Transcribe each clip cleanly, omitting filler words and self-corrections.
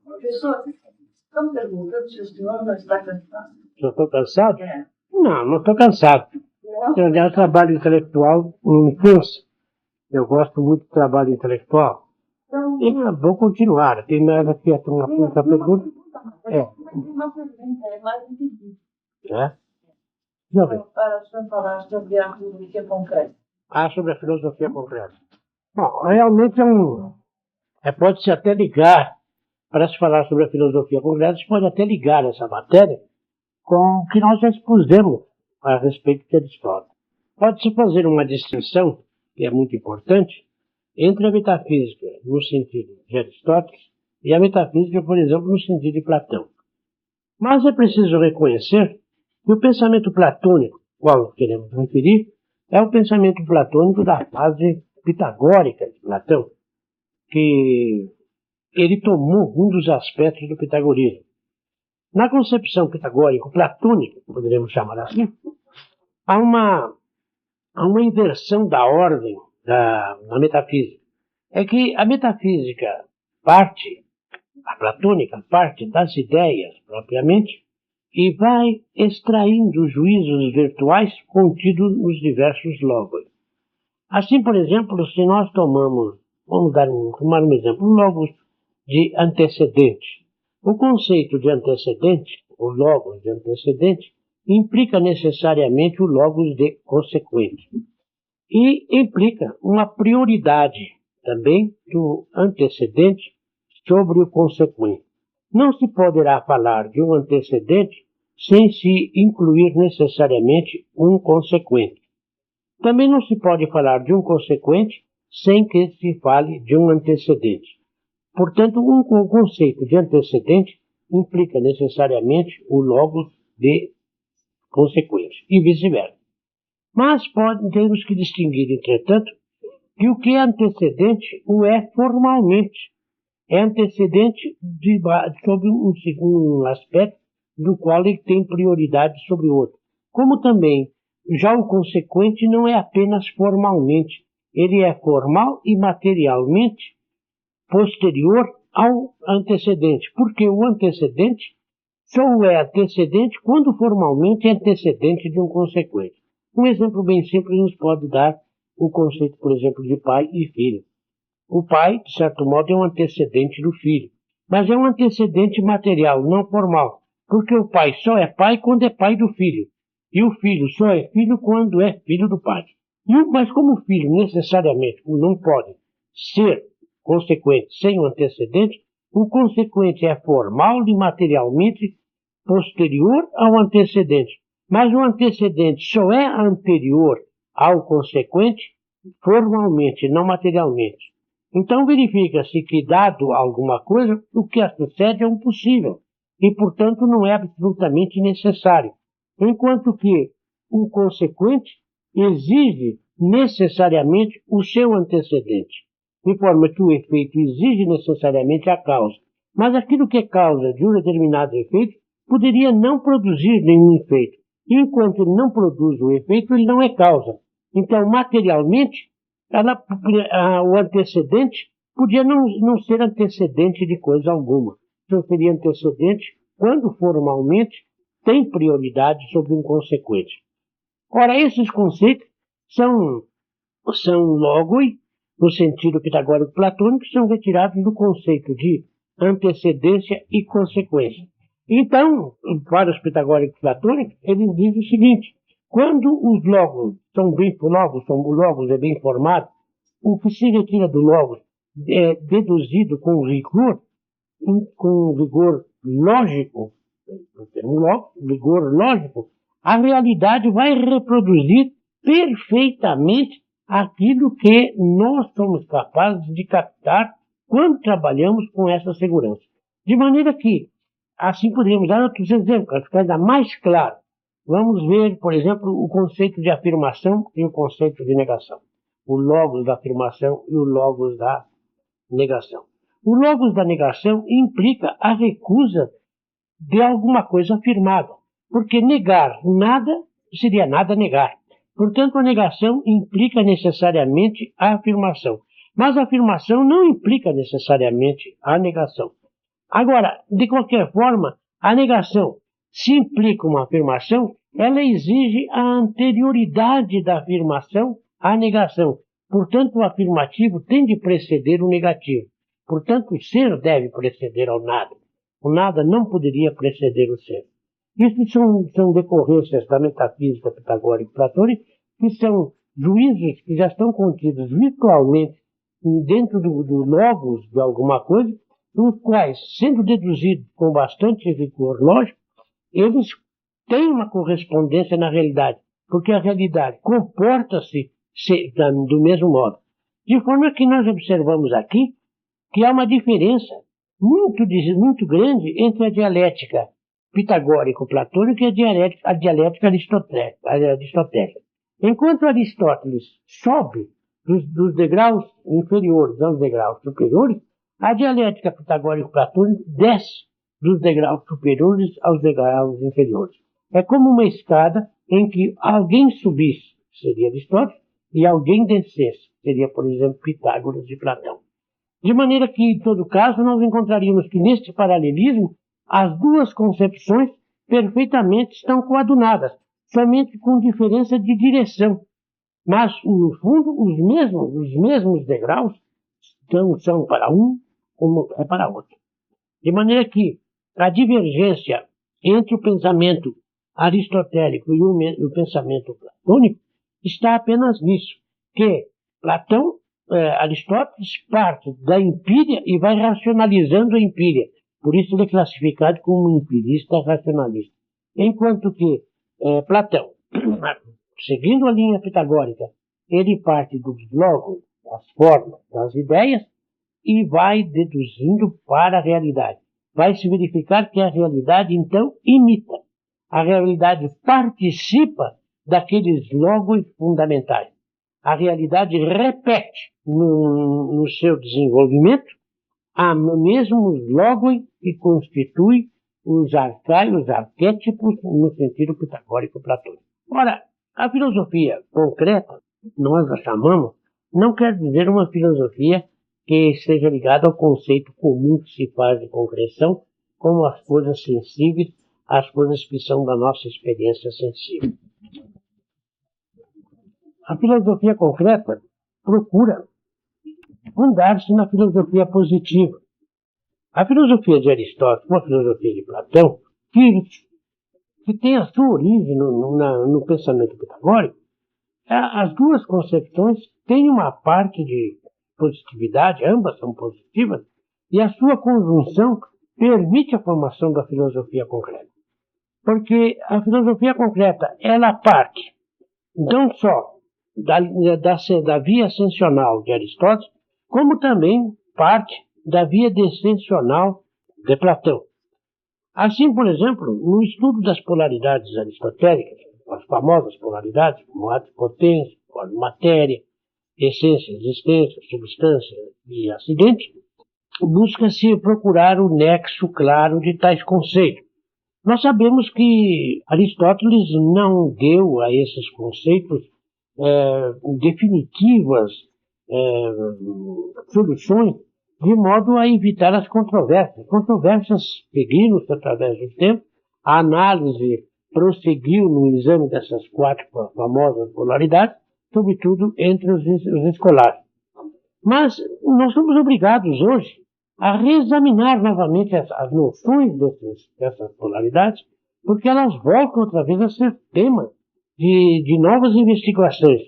Professor, estão perguntando se o senhor não está cansado. Se eu estou cansado? É. Não estou cansado. O trabalho intelectual não me cansa. Eu gosto muito do trabalho intelectual. Então, E vou continuar. Tem mais aqui uma pergunta. uma pergunta, é mais entendido. É? Deixa eu ver. Para o senhor falar sobre a filosofia concreta. Sobre a filosofia concreta. Bom, realmente pode-se até ligar, para se falar sobre a filosofia concreta, se pode até ligar essa matéria com o que nós já expusemos a respeito de Aristóteles. Pode-se fazer uma distinção, que é muito importante, entre a metafísica no sentido de Aristóteles e a metafísica, por exemplo, no sentido de Platão. Mas é preciso reconhecer que o pensamento platônico, qual queremos referir, é o pensamento platônico da fase pitagórica de Platão, que ele tomou um dos aspectos do pitagorismo. Na concepção pitagórico-platônica, poderíamos chamar assim, há uma inversão da ordem da metafísica. É que a metafísica a platônica parte das ideias propriamente, e vai extraindo os juízos virtuais contidos nos diversos logos. Assim, por exemplo, se nós tomamos, tomar um exemplo, logos de antecedente. O conceito de antecedente, o logos de antecedente, implica necessariamente o logos de consequente. E implica uma prioridade também do antecedente sobre o consequente. Não se poderá falar de um antecedente sem se incluir necessariamente um consequente. Também não se pode falar de um consequente sem que se fale de um antecedente. Portanto, um conceito de antecedente implica necessariamente o logos de consequente, e vice-versa. Mas temos que distinguir, entretanto, que o que é antecedente o é formalmente. É antecedente sobre um aspecto do qual ele tem prioridade sobre o outro. Como também, já o consequente não é apenas formalmente, ele é formal e materialmente posterior ao antecedente, porque o antecedente só é antecedente quando formalmente é antecedente de um consequente. Um exemplo bem simples nos pode dar o conceito, por exemplo, de pai e filho. O pai, de certo modo, é um antecedente do filho, mas é um antecedente material, não formal, porque o pai só é pai quando é pai do filho, e o filho só é filho quando é filho do pai. Mas como o filho necessariamente não pode ser consequente sem o antecedente, o consequente é formal e materialmente posterior ao antecedente, mas o antecedente só é anterior ao consequente formalmente, não materialmente. Então verifica-se que, dado alguma coisa, o que antecede é um possível e, portanto, não é absolutamente necessário, enquanto que o consequente exige necessariamente o seu antecedente, de forma que o efeito exige necessariamente a causa. Mas aquilo que é causa de um determinado efeito poderia não produzir nenhum efeito. Enquanto ele não produz o efeito, ele não é causa. Então, materialmente, o antecedente podia não ser antecedente de coisa alguma. Só seria antecedente quando formalmente tem prioridade sobre um consequente. Ora, esses conceitos são logoi, no sentido pitagórico platônico, são retirados do conceito de antecedência e consequência. Então, para os pitagóricos platônicos, eles dizem o seguinte: quando os logos o logos é bem formado, o que se retira do logos é deduzido com rigor lógico, rigor lógico, a realidade vai reproduzir perfeitamente aquilo que nós somos capazes de captar quando trabalhamos com essa segurança. De maneira que, assim podemos dar outros exemplos, para ficar ainda mais claro. Vamos ver, por exemplo, o conceito de afirmação e o conceito de negação. O logos da afirmação e o logos da negação. O logos da negação implica a recusa de alguma coisa afirmada, porque negar nada seria nada negar. Portanto, a negação implica necessariamente a afirmação, mas a afirmação não implica necessariamente a negação. Agora, de qualquer forma, a negação, se implica uma afirmação, ela exige a anterioridade da afirmação à negação. Portanto, o afirmativo tem de preceder o negativo. Portanto, o ser deve preceder ao nada. O nada não poderia preceder o ser. Isso são decorrências da metafísica pitagórica e platônica, que são juízos que já estão contidos virtualmente dentro do logos de alguma coisa, os quais, sendo deduzidos com bastante rigor lógico, eles têm uma correspondência na realidade, porque a realidade comporta-se do mesmo modo. De forma que nós observamos aqui que há uma diferença muito grande entre a dialética pitagórico-platônica e a dialética aristotélica. Enquanto Aristóteles sobe dos degraus inferiores aos degraus superiores, a dialética pitagórico-platônica desce dos degraus superiores aos degraus inferiores. É como uma escada em que alguém subisse, seria Aristóteles, e alguém descesse, seria, por exemplo, Pitágoras e Platão. De maneira que, em todo caso, nós encontraríamos que neste paralelismo as duas concepções perfeitamente estão coadunadas, somente com diferença de direção. Mas, no fundo, os mesmos degraus são para um como é para outro. De maneira que a divergência entre o pensamento aristotélico e o pensamento platônico está apenas nisso, que Aristóteles parte da empíria e vai racionalizando a empíria. Por isso ele é classificado como um empirista racionalista. Enquanto que Platão, seguindo a linha pitagórica, ele parte dos logos, das formas, das ideias e vai deduzindo para a realidade. Vai se verificar que a realidade, então, imita. A realidade participa daqueles logos fundamentais. A realidade repete no seu desenvolvimento os mesmos logos que constituem os arquétipos no sentido pitagórico-platônico. Ora, a filosofia concreta, nós a chamamos, não quer dizer uma filosofia que esteja ligada ao conceito comum que se faz de concreção, como as coisas sensíveis, as coisas que são da nossa experiência sensível. A filosofia concreta procura fundar-se na filosofia positiva. A filosofia de Aristóteles, uma filosofia de Platão, que tem a sua origem no pensamento pitagórico, as duas concepções têm uma parte de positividade, ambas são positivas, e a sua conjunção permite a formação da filosofia concreta. Porque a filosofia concreta, ela parte não só da via ascensional de Aristóteles, como também parte da via descensional de Platão. Assim, por exemplo, no estudo das polaridades aristotélicas, as famosas polaridades, como ato e potência, forma e matéria, essência, existência, substância e acidente, busca-se procurar o nexo claro de tais conceitos. Nós sabemos que Aristóteles não deu a esses conceitos definitivas soluções, de modo a evitar as controvérsias. Controvérsias seguiram-se através do tempo, a análise prosseguiu no exame dessas quatro famosas polaridades, sobretudo entre os escolares. Mas nós somos obrigados hoje a reexaminar novamente as noções dessas polaridades, porque elas voltam outra vez a ser tema de novas investigações.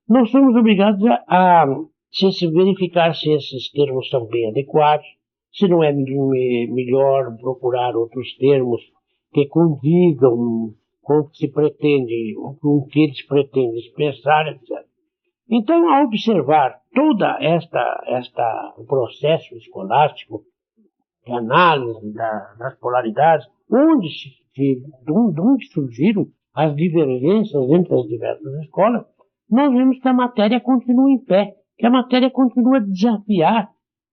Nós somos obrigados a se verificar se esses termos são bem adequados, se não é melhor procurar outros termos que condigam com o que se pretende, com o que eles pretendem expressar, etc. Então, ao observar toda o processo escolástico de análise das polaridades, de onde surgiram as divergências entre as diversas escolas, nós vemos que a matéria continua em pé, que a matéria continua a desafiar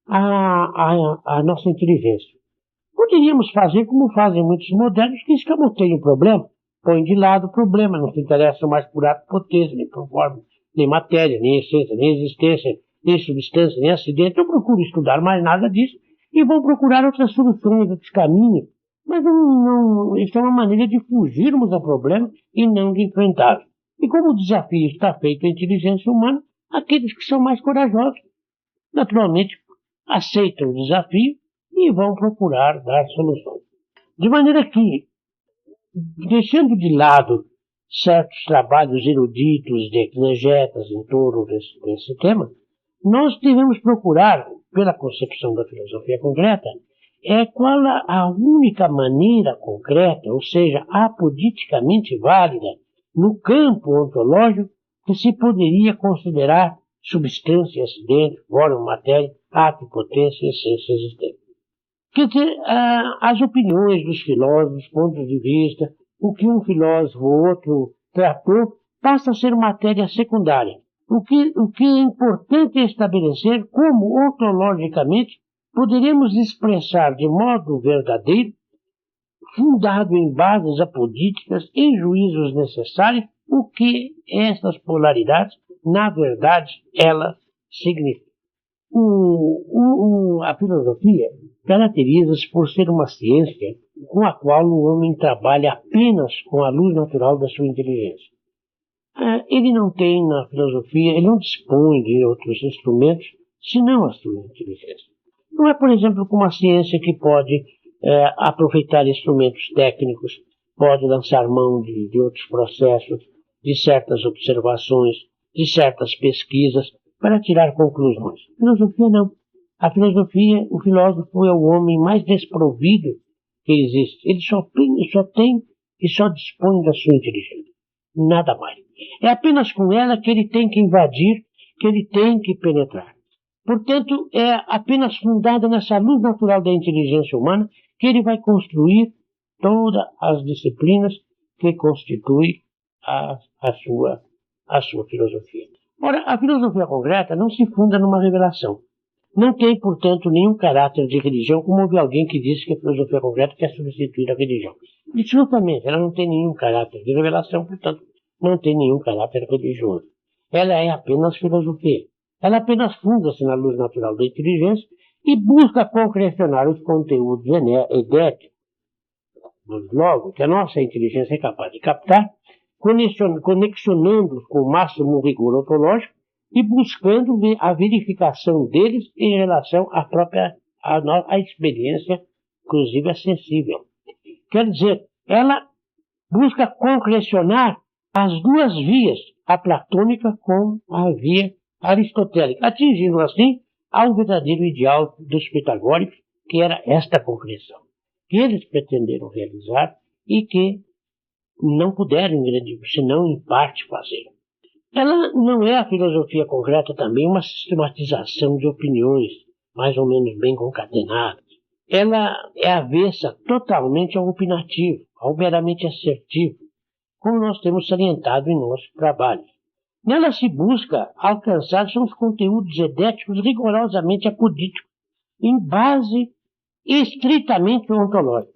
a nossa inteligência. Poderíamos fazer como fazem muitos modernos, que escamoteiam o problema, põem de lado o problema, não se interessam mais por ato, potência, nem por forma, nem matéria, nem essência, nem existência, nem substância, nem acidente. Eu procuro estudar mais nada disso e vão procurar outras soluções, outros caminhos. Mas isso é uma maneira de fugirmos ao problema e não de enfrentá-lo. E como o desafio está feito à inteligência humana, aqueles que são mais corajosos, naturalmente, aceitam o desafio e vão procurar dar soluções. De maneira que, deixando de lado certos trabalhos eruditos de exegetas em torno desse tema, nós devemos procurar, pela concepção da filosofia concreta, qual a única maneira concreta, ou seja, apoditicamente válida, no campo ontológico, que se poderia considerar substância, acidente, forma, matéria, ato, potência, essência existente. Quer dizer, as opiniões dos filósofos, os pontos de vista, o que um filósofo ou outro tratou, passa a ser matéria secundária. O que é importante é estabelecer como, ontologicamente, poderemos expressar de modo verdadeiro, fundado em bases apodíticas, em juízos necessários, o que essas polaridades, na verdade, elas significam. A filosofia caracteriza-se por ser uma ciência com a qual o homem trabalha apenas com a luz natural da sua inteligência. Ele não tem na filosofia, ele não dispõe de outros instrumentos senão a sua inteligência. Não é, por exemplo, como a ciência que pode aproveitar instrumentos técnicos, pode lançar mão de outros processos, de certas observações, de certas pesquisas, para tirar conclusões. A filosofia não. A filosofia, o filósofo é o homem mais desprovido que existe. Ele só tem e só dispõe da sua inteligência. Nada mais. É apenas com ela que ele tem que invadir, que ele tem que penetrar. Portanto, é apenas fundada nessa luz natural da inteligência humana que ele vai construir todas as disciplinas que constituem a sua filosofia. Ora, a filosofia concreta não se funda numa revelação. Não tem, portanto, nenhum caráter de religião, como houve alguém que disse que a filosofia concreta quer substituir a religião. Absolutamente, ela não tem nenhum caráter de revelação, portanto, não tem nenhum caráter religioso. Ela é apenas filosofia. Ela apenas funda-se na luz natural da inteligência e busca concrecionar os conteúdos idéticos, logo, que a nossa inteligência é capaz de captar, conexionando-os com o máximo rigor ontológico e buscando a verificação deles em relação à experiência, inclusive a sensível. Quer dizer, ela busca concrecionar as duas vias, a platônica com a via aristotélica, atingindo assim ao verdadeiro ideal dos pitagóricos, que era esta concreção, que eles pretenderam realizar e que não puderam, senão em parte, fazer. Ela não é a filosofia concreta também uma sistematização de opiniões, mais ou menos bem concatenadas. Ela é avessa totalmente ao opinativo, ao meramente assertivo, como nós temos salientado em nossos trabalhos. Nela se busca alcançar os conteúdos idéticos rigorosamente apodíticos, em base estritamente ontológica.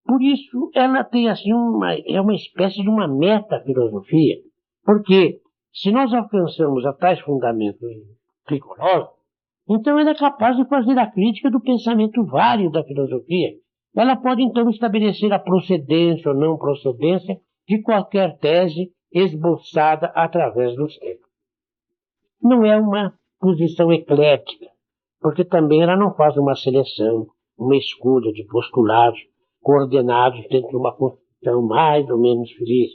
Por isso, ela tem assim uma espécie de uma metafilosofia, porque se nós alcançamos a tais fundamentos rigorosos, então ela é capaz de fazer a crítica do pensamento vário da filosofia. Ela pode então estabelecer a procedência ou não procedência de qualquer tese esboçada através dos tempos. Não é uma posição eclética, porque também ela não faz uma seleção, uma escolha de postulados coordenados dentro de uma construção mais ou menos feliz.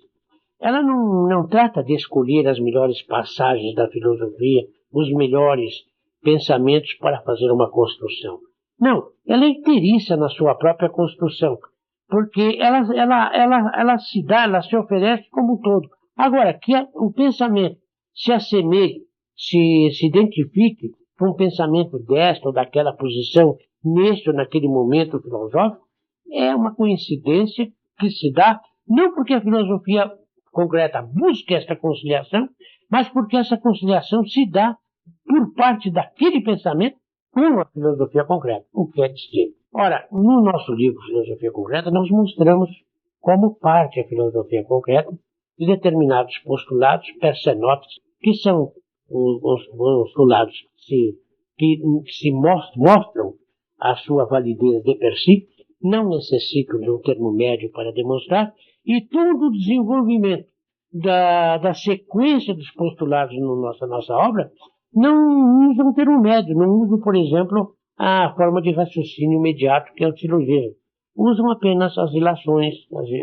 Ela não trata de escolher as melhores passagens da filosofia, os melhores pensamentos para fazer uma construção. Não, ela é inteiriça na sua própria construção, porque ela se oferece como um todo. Agora, que o pensamento se assemelhe, se identifique com o pensamento desta ou daquela posição, neste ou naquele momento filosófico, é uma coincidência que se dá, não porque a filosofia concreta busca esta conciliação, mas porque essa conciliação se dá por parte daquele pensamento com a filosofia concreta, o que é distinto. Ora, no nosso livro Filosofia Concreta, nós mostramos como parte a filosofia concreta de determinados postulados, persenotes, que são os postulados que se mostram a sua validez de per si, não necessitam de um termo médio para demonstrar, e todo o desenvolvimento da sequência dos postulados na nossa obra não usa um termo médio, não usa, por exemplo, a forma de raciocínio imediato que é o silogismo. Usam apenas as ilações,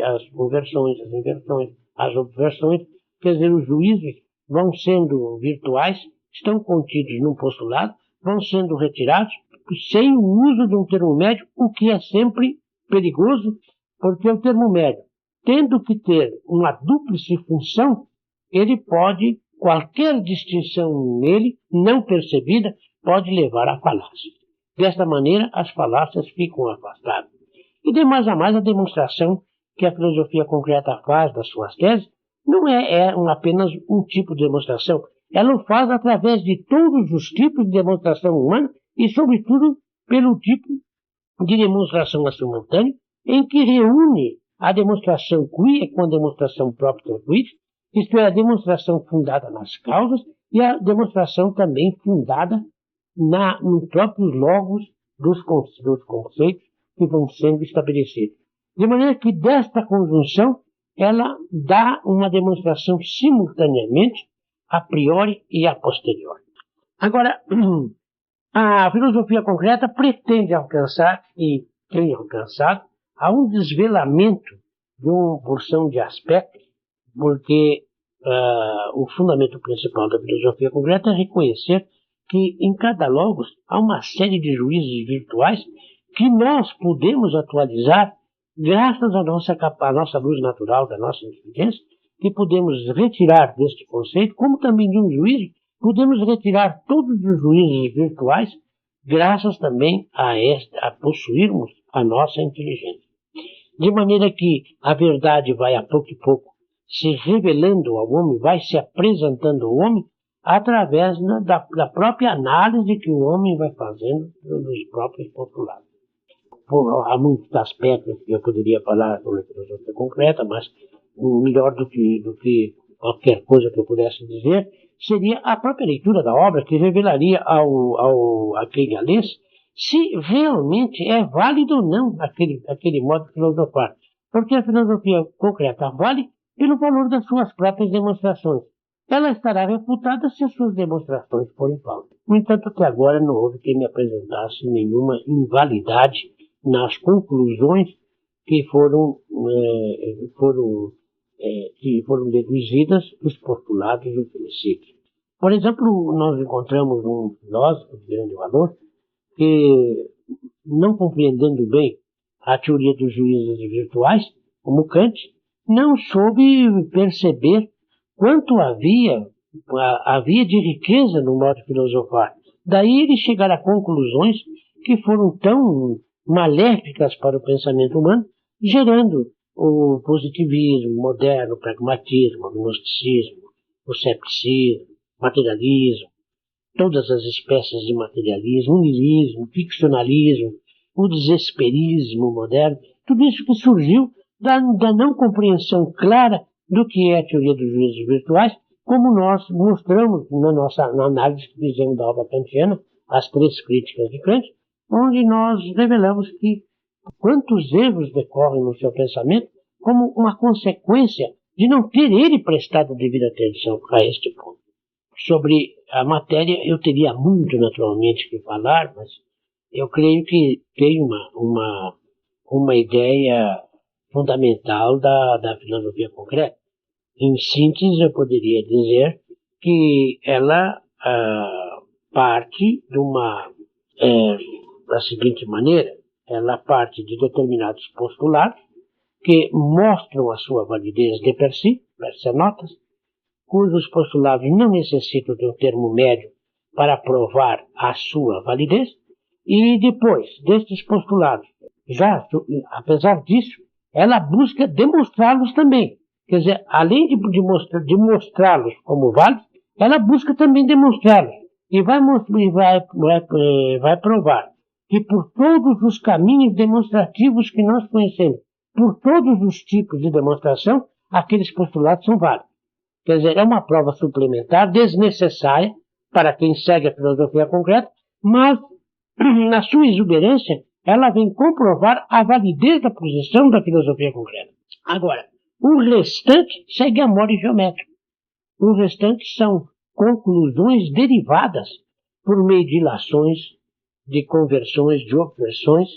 as conversões, as inversões, as obversões, quer dizer, os juízos vão sendo virtuais, estão contidos num postulado, vão sendo retirados sem o uso de um termo médio, o que é sempre perigoso, porque o termo médio, tendo que ter uma dúplice função, ele pode, qualquer distinção nele, não percebida, pode levar à falácia. Desta maneira, as falácias ficam afastadas. E de mais a mais, a demonstração que a filosofia concreta faz das suas teses não é apenas um tipo de demonstração. Ela o faz através de todos os tipos de demonstração humana e, sobretudo, pelo tipo de demonstração simultânea, em que reúne a demonstração quia com a demonstração própria quid, isto é, a demonstração fundada nas causas e a demonstração também fundada nos próprios logos dos conceitos que vão sendo estabelecidos. De maneira que desta conjunção ela dá uma demonstração simultaneamente a priori e a posteriori. Agora, a filosofia concreta pretende alcançar, e tem alcançado, a um desvelamento de uma porção de aspectos, porque o fundamento principal da filosofia concreta é reconhecer que em cada logos há uma série de juízos virtuais que nós podemos atualizar graças à nossa luz natural, da nossa inteligência, que podemos retirar deste conceito, como também de um juízo, podemos retirar todos os juízos virtuais, graças também a possuirmos a nossa inteligência. De maneira que a verdade vai a pouco e pouco se revelando ao homem, vai se apresentando ao homem, através da própria análise que o homem vai fazendo dos próprios postulados. Há muitos aspectos que eu poderia falar sobre a filosofia concreta, mas melhor do que qualquer coisa que eu pudesse dizer, seria a própria leitura da obra, que revelaria a quem a lesse se realmente é válido ou não aquele modo de filosofar. Porque a filosofia concreta vale pelo valor das suas próprias demonstrações. Ela estará refutada se as suas demonstrações forem falsas. No entanto, até agora não houve quem me apresentasse nenhuma invalidade nas conclusões que foram deduzidas dos postulados do princípio. Por exemplo, nós encontramos um filósofo de grande valor que, não compreendendo bem a teoria dos juízos virtuais, como Kant, não soube perceber quanto havia de riqueza no modo de filosofar. Daí ele chegar a conclusões que foram tão maléficas para o pensamento humano, gerando o positivismo moderno, o pragmatismo, o gnosticismo, o cepticismo, o materialismo, todas as espécies de materialismo, o niilismo, o ficcionalismo, o desesperismo moderno, tudo isso que surgiu da não compreensão clara do que é a teoria dos juízos virtuais, como nós mostramos na análise que fizemos da obra kantiana, as 3 críticas de Kant, onde nós revelamos que quantos erros decorrem no seu pensamento como uma consequência de não ter ele prestado devida atenção a este ponto. Sobre a matéria eu teria muito naturalmente que falar, mas eu creio que tem uma ideia fundamental da filosofia concreta. Em síntese, eu poderia dizer que ela parte da seguinte maneira: ela parte de determinados postulados que mostram a sua validez de per si, notas, cujos postulados não necessitam de um termo médio para provar a sua validez, e depois destes postulados, apesar disso, ela busca demonstrá-los também. Quer dizer, além de mostrá-los como válidos, ela busca também demonstrá-los. E vai provar que por todos os caminhos demonstrativos que nós conhecemos, por todos os tipos de demonstração, aqueles postulados são válidos. Quer dizer, é uma prova suplementar, desnecessária para quem segue a filosofia concreta, mas na sua exuberância, ela vem comprovar a validez da posição da filosofia concreta. Agora, o restante segue a mora geométrica. O restante são conclusões derivadas por meio de ilações, de conversões, de opressões,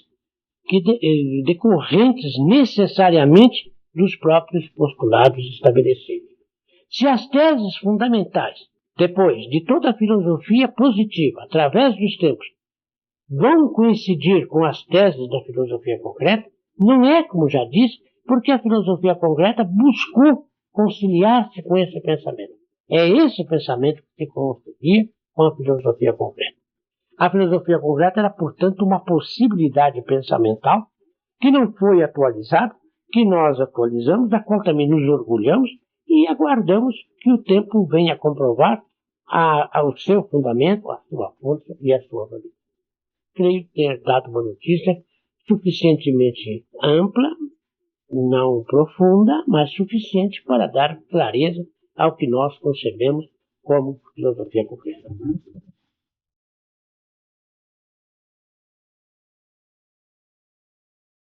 decorrentes necessariamente dos próprios postulados estabelecidos. Se as teses fundamentais, depois de toda a filosofia positiva, através dos tempos, vão coincidir com as teses da filosofia concreta, não é, como já disse, porque a filosofia concreta buscou conciliar-se com esse pensamento. É esse pensamento que se concilia com a filosofia concreta. A filosofia concreta era, portanto, uma possibilidade pensamental que não foi atualizada, que nós atualizamos, da qual também nos orgulhamos e aguardamos que o tempo venha comprovar o seu fundamento, a sua força e a sua validade. Creio ter dado uma notícia suficientemente ampla, não profunda, mas suficiente para dar clareza ao que nós concebemos como filosofia concreta.